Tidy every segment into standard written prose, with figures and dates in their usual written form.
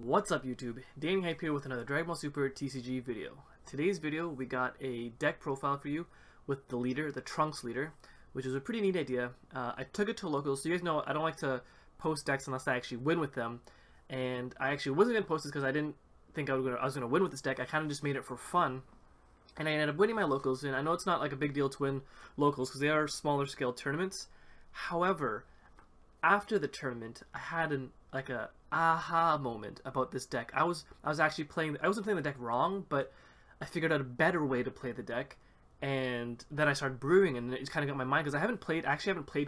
What's up YouTube? Danny Hype here with another Dragon Ball Super TCG video. Today's video we got a deck profile for you with the leader, the Trunks leader, which is a pretty neat idea. I took it to locals, so you guys know I don't like to post decks unless I actually win with them, and I actually wasn't going to post this because I didn't think I was going to win with this deck. I kind of just made it for fun, and I ended up winning my locals, and I know it's not like a big deal to win locals because they are smaller scale tournaments. However, after the tournament, I had an aha moment about this deck. I wasn't playing the deck wrong, but I figured out a better way to play the deck, and then I started brewing, and it just kind of got my mind because I haven't played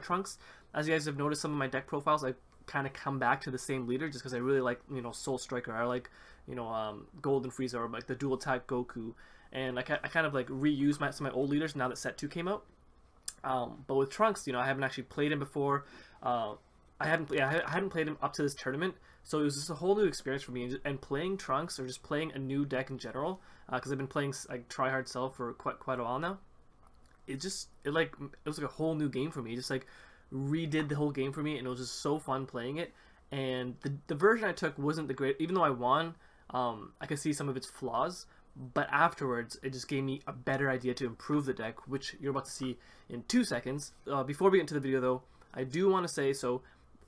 Trunks. As you guys have noticed, some of my deck profiles, I kind of come back to the same leader just because I really like, Soul Striker. I like, Golden Frieza, or like the dual attack Goku, and I kind of like reuse some of my old leaders now that Set 2 came out. But with Trunks, I haven't actually played him before. I hadn't played him up to this tournament, so it was just a whole new experience for me. And playing Trunks, or just playing a new deck in general, because I've been playing like Try Hard Cell for quite a while now. It was like a whole new game for me. It just like redid the whole game for me, and it was just so fun playing it. And the version I took wasn't the great, even though I won. I could see some of its flaws, but afterwards it just gave me a better idea to improve the deck, which you're about to see in 2 seconds. Before we get into the video though, I do want to say, so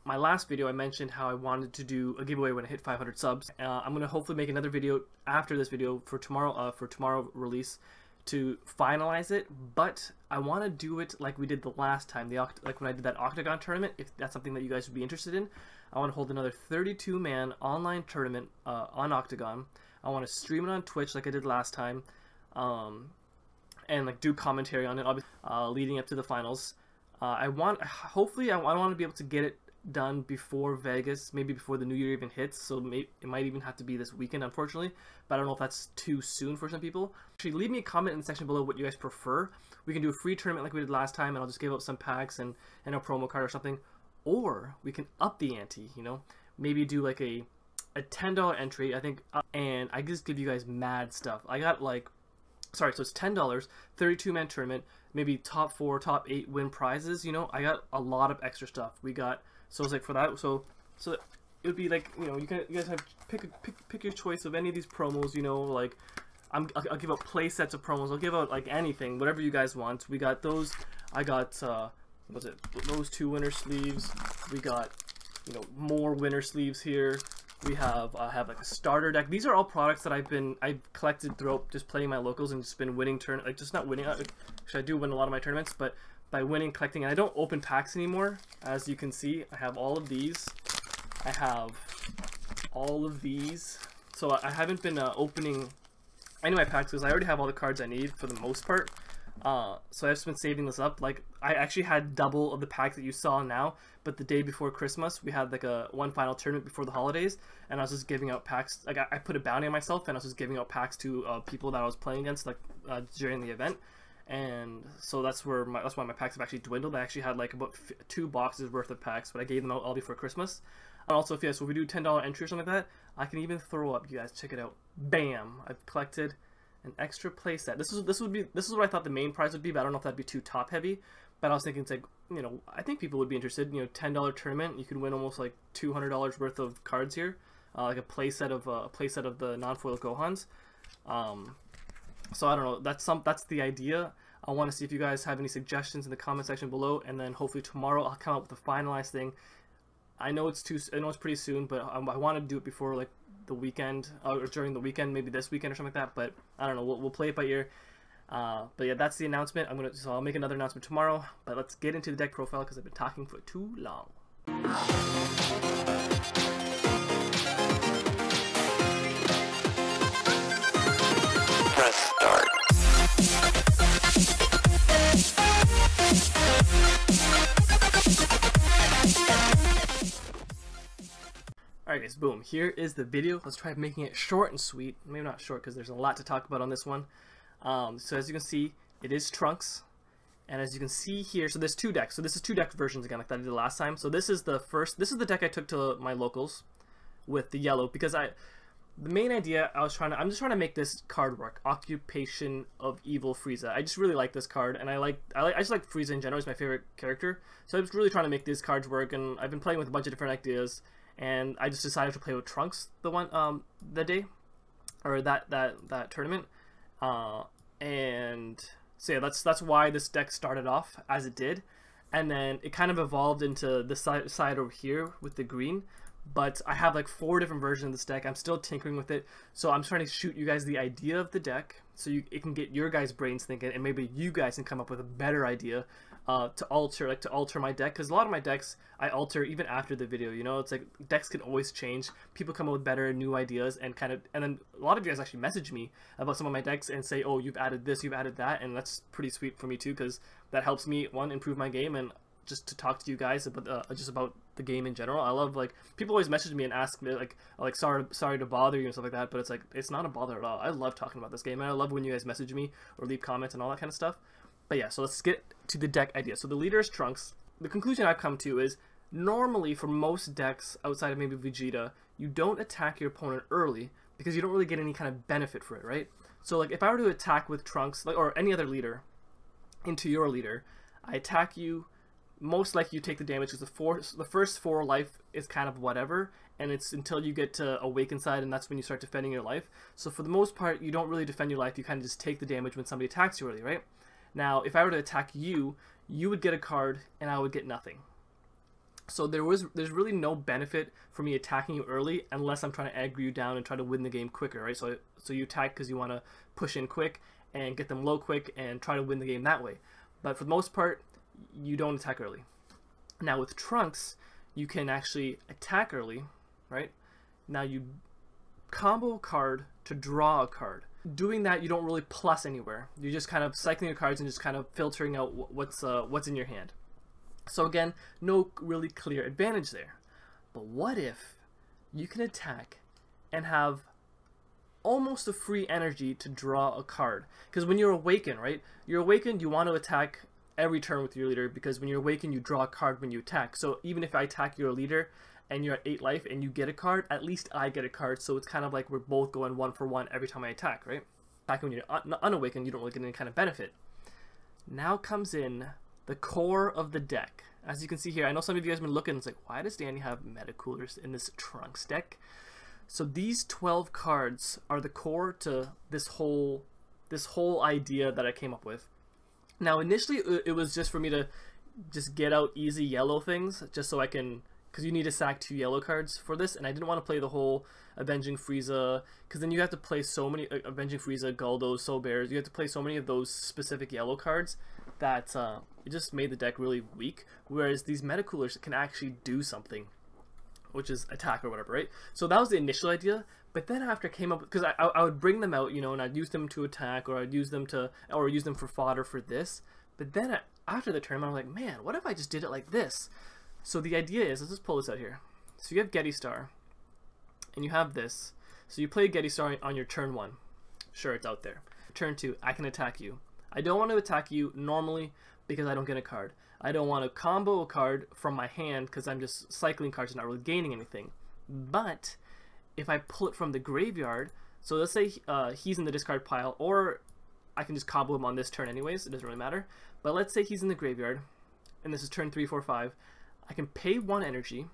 my last video I mentioned how I wanted to do a giveaway when I hit 500 subs. I'm going to hopefully make another video after this video for tomorrow release to finalize it, but I want to do it like we did the last time, like when I did that Octagon tournament. If that's something that you guys would be interested in, I want to hold another 32-man online tournament on Octagon. I want to stream it on Twitch like I did last time, and like do commentary on it, obviously, leading up to the finals. Hopefully I want to be able to get it done before Vegas, maybe before the new year even hits, so it might even have to be this weekend, unfortunately, but I don't know if that's too soon for some people. Actually, leave me a comment in the section below what you guys prefer. We can do a free tournament like we did last time, and I'll just give out some packs and a promo card or something, or we can up the ante, maybe do like a $10 entry, I think, and I just give you guys mad stuff. I got so it's $10, 32-man tournament, maybe top 4, top 8 win prizes. I got a lot of extra stuff. We got, so it's like for that, so it would be like, you guys have pick your choice of any of these promos. Like I'll give out play sets of promos. I'll give out like anything, whatever you guys want. We got those. I got those 2 winner sleeves. We got more winner sleeves here. We have I have like a starter deck. These are all products that I've collected throughout just playing my locals and just been winning just not winning. Actually, I do win a lot of my tournaments, but by winning, collecting, and I don't open packs anymore. As you can see, I have all of these. I have all of these. So I haven't been opening any of my packs because I already have all the cards I need for the most part. So I've just been saving this up. Like, I actually had double of the packs that you saw now, but the day before Christmas we had like one final tournament before the holidays, and I was just giving out packs. Like, I put a bounty on myself, and I was just giving out packs to people that I was playing against, like during the event. And so that's why my packs have actually dwindled. I actually had like about 2 boxes worth of packs, but I gave them out all before Christmas. And also, so if we do $10 entry or something like that, I can even throw up. You guys check it out. Bam! I've collected an extra playset. This is what I thought the main prize would be, but I don't know if that'd be too top heavy. But I was thinking, it's like, I think people would be interested. $10 tournament, you could win almost like $200 worth of cards here, like a playset of the non-foil Gohans. So I don't know. That's the idea. I want to see if you guys have any suggestions in the comment section below, and then hopefully tomorrow I'll come up with a finalized thing. I know it's pretty soon, but I want to do it before like the weekend, or during the weekend, maybe this weekend or something like that. But I don't know. We'll play it by ear. But yeah, that's the announcement. So I'll make another announcement tomorrow. But let's get into the deck profile because I've been talking for too long. Press start. Alright guys, boom, here is the video. Let's try making it short and sweet. Maybe not short because there's a lot to talk about on this one. So as you can see, it is Trunks. And as you can see here, so there's 2 decks. So this is 2 deck versions again, like that I did last time. So this is the deck I took to my locals with the yellow, because the main idea I'm just trying to make this card work. Occupation of Evil Frieza. I just really like this card, and I just like Frieza in general. He's my favorite character. So I was really trying to make these cards work, and I've been playing with a bunch of different ideas. and I just decided to play with Trunks the day, or that tournament, and so yeah, that's why this deck started off as it did, and then it kind of evolved into the side over here with the green. But I have like 4 different versions of this deck. I'm still tinkering with it, so I'm trying to shoot you guys the idea of the deck, so it can get your guys' brains thinking, and maybe you guys can come up with a better idea to alter my deck. Because a lot of my decks I alter even after the video. You know, it's like decks can always change. People come up with better, new ideas, and then a lot of you guys actually message me about some of my decks and say, oh, you've added this, you've added that, and that's pretty sweet for me too, because that helps me, one, improve my game, and just to talk to you guys about just about the game in general. I love, like, people always message me and ask me like sorry to bother you and stuff like that, but it's like, it's not a bother at all. I love talking about this game, and I love when you guys message me or leave comments and all that kind of stuff. But yeah, so let's get to the deck idea. So the leader is Trunks. The conclusion I've come to is, normally for most decks outside of maybe Vegeta, you don't attack your opponent early because you don't really get any kind of benefit for it, right? So like, if I were to attack with Trunks, like, or any other leader into your leader, I attack you, most likely you take the damage, because the first 4 life is kind of whatever, and it's until you get to Awaken side, and that's when you start defending your life. So for the most part, you don't really defend your life, you kind of just take the damage when somebody attacks you early, right? Now, if I were to attack you, you would get a card, and I would get nothing. So there's really no benefit for me attacking you early, unless I'm trying to aggro you down and try to win the game quicker, right? So you attack because you want to push in quick, and get them low quick, and try to win the game that way. But for the most part, you don't attack early. Now with Trunks, you can actually attack early, right? Now you combo a card to draw a card. Doing that, you don't really plus anywhere. You're just kind of cycling your cards and just kind of filtering out what's in your hand. So again, no really clear advantage there. But what if you can attack and have almost a free energy to draw a card? Because when you're Awakened, right? You're Awakened, you want to attack every turn with your leader, because when you're Awakened, you draw a card when you attack. So even if I attack your leader and you're at 8 life and you get a card, at least I get a card, so it's kind of like we're both going 1 for 1 every time I attack, right? Back when you're unawakened, you don't really get any kind of benefit. Now comes in the core of the deck. As you can see here, I know some of you guys have been looking, it's like, why does Danny have meta coolers in this Trunks deck? So these 12 cards are the core to this whole idea that I came up with. Now, initially, it was just for me to just get out easy yellow things, just so I can, because you need to sack 2 yellow cards for this, and I didn't want to play the whole Avenging Frieza, because then you have to play so many Avenging Frieza, Guldos, Soul Bears, you have to play so many of those specific yellow cards that it just made the deck really weak, whereas these meta coolers can actually do something, which is attack or whatever, right? So that was the initial idea. But then after I came up, because I would bring them out, you know, and I'd use them to attack, or I'd use them for fodder for this. But then after the tournament, I'm like, man, what if I just did it like this? So the idea is, let's just pull this out here. So you have Getty Star, and you have this. So you play Getty Star on your turn 1. Sure, it's out there. Turn 2, I can attack you. I don't want to attack you normally because I don't get a card. I don't want to combo a card from my hand because I'm just cycling cards and not really gaining anything. But if I pull it from the graveyard, so let's say he's in the discard pile, or I can just combo him on this turn anyways, it doesn't really matter. But let's say he's in the graveyard, and this is turn 3, 4, 5. I can pay 1 energy,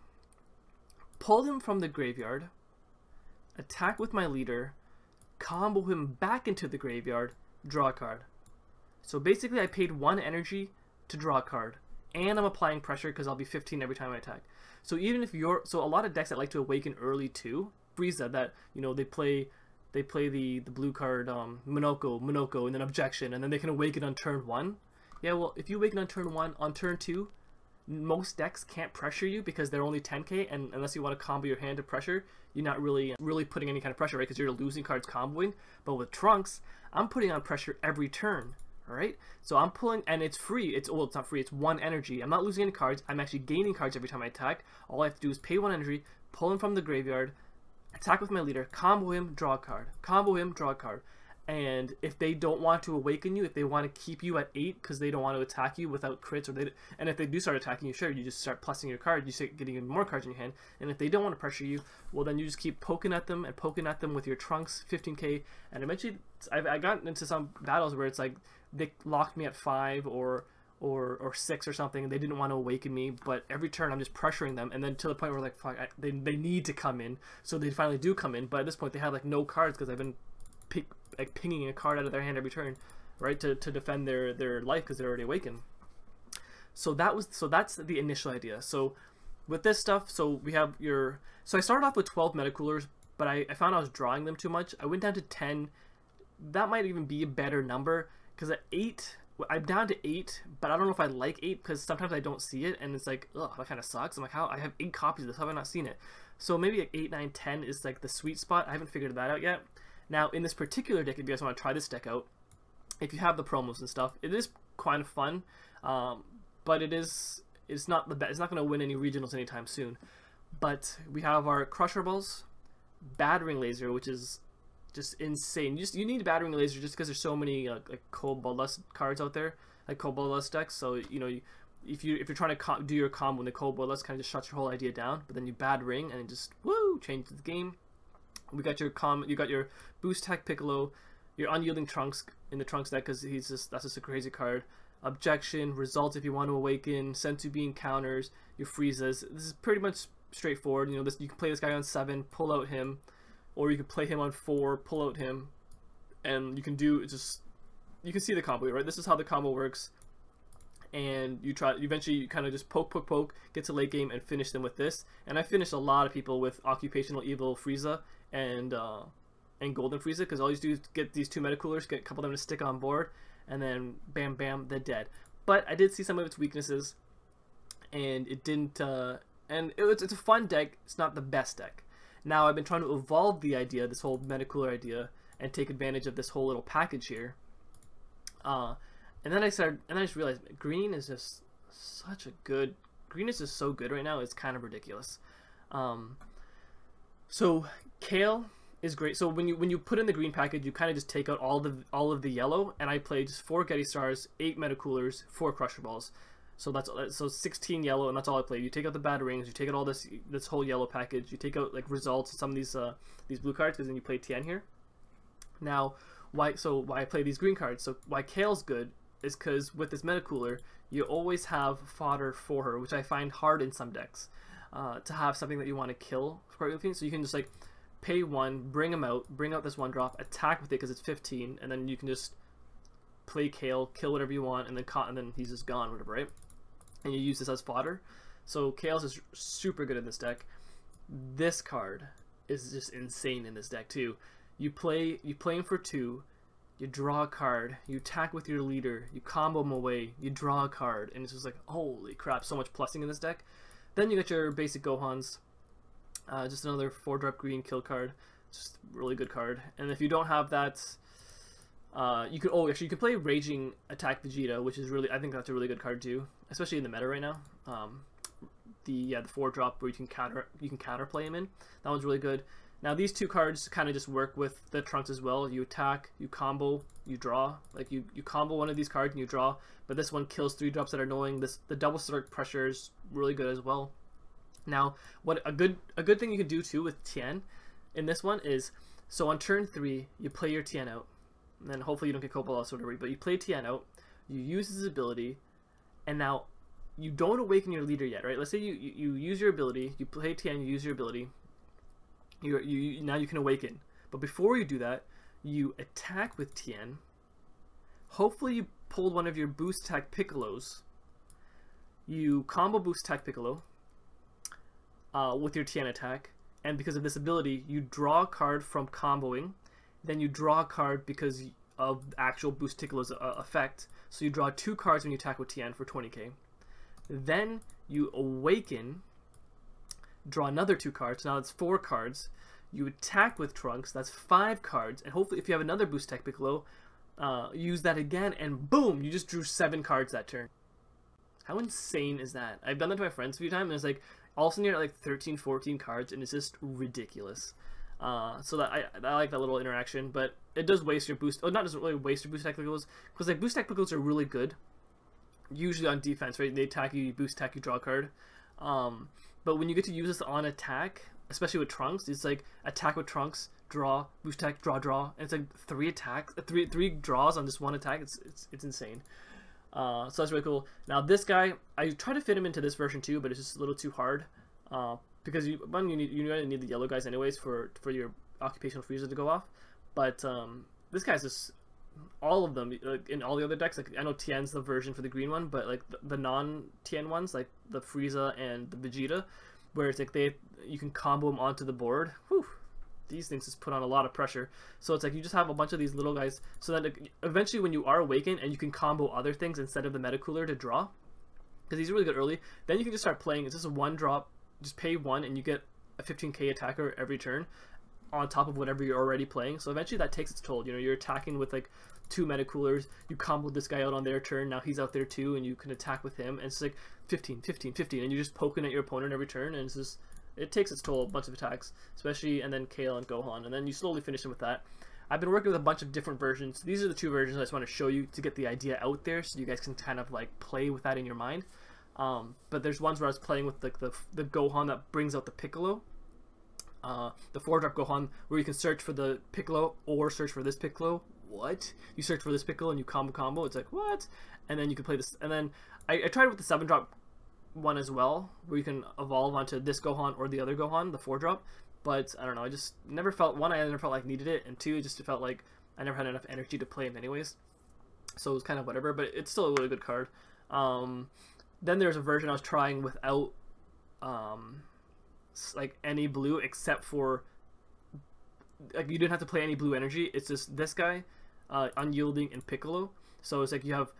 pull him from the graveyard, attack with my leader, combo him back into the graveyard, draw a card. So basically I paid 1 energy to draw a card, and I'm applying pressure because I'll be 15 every time I attack. So even if so a lot of decks that like to awaken early too, Frieza, that, you know, they play the blue card Minoko, and then Objection, and then they can awaken on turn 1. Yeah, well, if you awaken on turn 1, on turn 2, most decks can't pressure you because they're only 10k, and unless you want to combo your hand to pressure, you're not really putting any kind of pressure, right? Because you're losing cards comboing. But with Trunks, I'm putting on pressure every turn. Alright, so I'm pulling, and it's free. It's not free, it's 1 energy. I'm not losing any cards, I'm actually gaining cards every time I attack. All I have to do is pay 1 energy, pull him from the graveyard, attack with my leader, combo him, draw a card. Combo him, draw a card. And if they don't want to awaken you, if they want to keep you at 8 because they don't want to attack you without crits, and if they do start attacking you, sure, you just start plussing your card, you start getting even more cards in your hand. And if they don't want to pressure you, well, then you just keep poking at them with your Trunks 15k, and eventually I got into some battles where it's like they locked me at 5 or or 6 or something. They didn't want to awaken me, but every turn I'm just pressuring them, and then to the point where like fuck, they need to come in, so they finally do come in. But at this point they have like no cards because I've been pinging a card out of their hand every turn, right, to defend their life because they're already awakened. So that's the initial idea. So with this stuff, so we have so I started off with 12 metacoolers, but I found I was drawing them too much. I went down to 10. That might even be a better number, because at 8, I'm down to 8, but I don't know if I like 8, because sometimes I don't see it, and it's like, ugh, that kind of sucks. I'm like, how I have 8 copies of this, how have I not seen it? So maybe like 8, 9, 10 is like the sweet spot. I haven't figured that out yet. Now, in this particular deck, if you guys want to try this deck out, if you have the promos and stuff, it is kind of fun, but it's not the best. It's not going to win any regionals anytime soon. But we have our Crusher Balls, Battering Laser, which is just insane. You need Battering Laser just because there's so many like Cold Bloodlust cards out there, like Cold Bloodlust decks. So you know, if you're trying to do your combo in the Cold Bloodlust, kind of just shuts your whole idea down. But then you Battering and it just changes the game. We got you got your Boost Tech Piccolo, your Unyielding Trunks in the Trunks deck because that's just a crazy card. Objection, Results if you want to awaken, Senzu Bean counters, your Friezas. This is pretty much straightforward. You know, you can play this guy on 7, pull out him, or you can play him on 4, pull out him, and you can can see the combo, right? This is how the combo works. And eventually you kind of just poke, get to late game and finish them with this. And I finished a lot of people with Occupational Evil Frieza and Golden Frieza, because all you do is get these 2 metacoolers, get a couple of them to stick on board, and then bam bam, they're dead. But I did see some of its weaknesses, and it didn't and it's a fun deck. It's not the best deck. Now I've been trying to evolve the idea, this whole metacooler idea, and take advantage of this whole little package here. And then I just realized green is just green is just so good right now. It's kind of ridiculous. So Kale is great. So when you put in the green package, you kind of just take out all of the yellow, and I play just 4 Getty Stars, 8 Metacoolers, 4 Crusher Balls. So so 16 yellow, and that's all I play. You take out the Batarangs, you take out all this whole yellow package, you take out like Results, some of these blue cards, because then you play Tien here. Now why I play these green cards? So why Kale's good is because with this Metacooler, you always have fodder for her, which I find hard in some decks, to have something that you want to kill. So you can just like pay 1, bring him out, bring out this 1-drop, attack with it because it's 15, and then you can just play Kale, kill whatever you want, and then he's just gone, whatever, right? And you use this as fodder. So Kale's is super good in this deck. This card is just insane in this deck too. You play him for 2, you draw a card, you attack with your leader, you combo him away, you draw a card, and it's just like, holy crap, so much plussing in this deck. Then you get your basic Gohans, just another 4-drop green kill card, just a really good card. And if you don't have that, you can play Raging Attack Vegeta, which is I think that's a really good card too, especially in the meta right now. The 4-drop where you can counter play him in. That one's really good. Now these 2 cards kind of just work with the Trunks as well. You attack, you combo, you draw. Like you combo one of these cards and you draw. But this one kills 3-drops that are annoying. The double start pressure is really good as well. Now what a good thing you can do too with Tien in this one is, so on turn 3 you play your Tien out. And then hopefully you don't get Cobalt or whatever, but you play Tien out, you use his ability, and now you don't awaken your leader yet, right? Let's say you use your ability, you play Tien, you use your ability, now you can awaken. But before you do that, you attack with Tien, hopefully you pulled one of your Boost Attack Piccolos, you combo Boost Attack Piccolo with your Tien attack, and because of this ability, you draw a card from comboing. Then you draw a card because of actual Boost Piccolo's effect. So you draw 2 cards when you attack with Tien for 20k. Then you awaken, draw another 2 cards. So now it's 4 cards. You attack with Trunks. That's 5 cards. And hopefully if you have another Boost Tech Piccolo, use that again. And boom, you just drew 7 cards that turn. How insane is that? I've done that to my friends a few times. And it's like, all of a sudden you're at like 13, 14 cards. And it's just ridiculous. So that I like that little interaction, but it does waste your boost. Oh, not doesn't really waste your boost technicals, because like boost technicals are really good, usually on defense, right? They attack you, you boost attack, you draw a card. But when you get to use this on attack, especially with Trunks, it's like attack with Trunks, draw, boost attack, draw, and it's like 3 attacks, 3 draws on just 1 attack. It's insane. So that's really cool. Now this guy, I tried to fit him into this version too, but it's just a little too hard. Because you need the yellow guys anyways for your occupational freezer to go off. But this guy's just all of them in all the other decks. Like I know Tien's the version for the green one, but like the non-Tien ones, like the Frieza and the Vegeta, where it's like you can combo them onto the board. Whew. These things just put on a lot of pressure. So it's like you just have a bunch of these little guys, so that eventually when you are awakened and you can combo other things instead of the meta cooler to draw, because he's really good early, then you can just start playing. It's just a 1-drop, just pay 1 and you get a 15k attacker every turn on top of whatever you're already playing. So eventually that takes its toll. You know, you're attacking with like 2 meta coolers, you combo this guy out on their turn, now he's out there too, and you can attack with him, and it's like 15, 15, 15, and you're just poking at your opponent every turn, and it's just, it takes its toll, a bunch of attacks, especially, and then Kale and Gohan, and then you slowly finish him with that. I've been working with a bunch of different versions. These are the 2 versions I just want to show you to get the idea out there, so you guys can kind of like play with that in your mind. But there's ones where I was playing with like the Gohan that brings out the Piccolo, the 4-drop Gohan, where you can search for the Piccolo or search for this Piccolo. What? You search for this Piccolo and you combo. It's like, what? And then you can play this. And then I tried with the 7-drop one as well, where you can evolve onto this Gohan or the other Gohan, the 4-drop. But I don't know, I just never felt, one, I never felt like needed it, and 2, it just felt like I never had enough energy to play him anyways. So it was kind of whatever, but it's still a really good card. Then there's a version I was trying without like any blue, except for like you didn't have to play any blue energy. It's just this guy, Unyielding and Piccolo. So it's like you have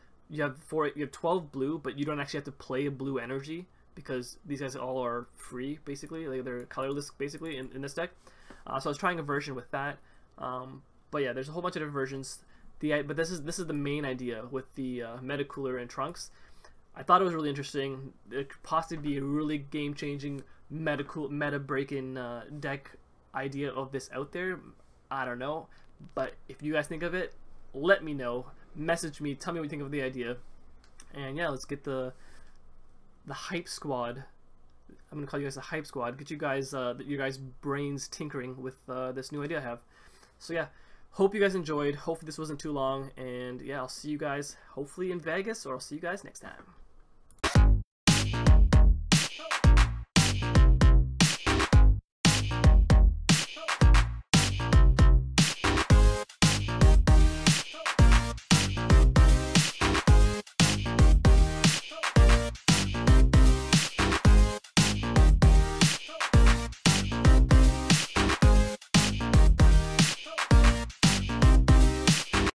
12 blue, but you don't actually have to play a blue energy because these guys all are free basically. Like they're colorless basically in this deck. So I was trying a version with that. But yeah, there's a whole bunch of different versions. But this is the main idea with the Meta Cooler and Trunks. I thought it was really interesting. It could possibly be a really game-changing, meta-breaking deck idea of this out there. I don't know, but if you guys think of it, let me know. Message me. Tell me what you think of the idea. And yeah, let's get the hype squad. I'm gonna call you guys the hype squad. Get you guys your guys' brains tinkering with this new idea I have. So yeah. Hope you guys enjoyed. Hopefully this wasn't too long. And yeah, I'll see you guys hopefully in Vegas, or I'll see you guys next time.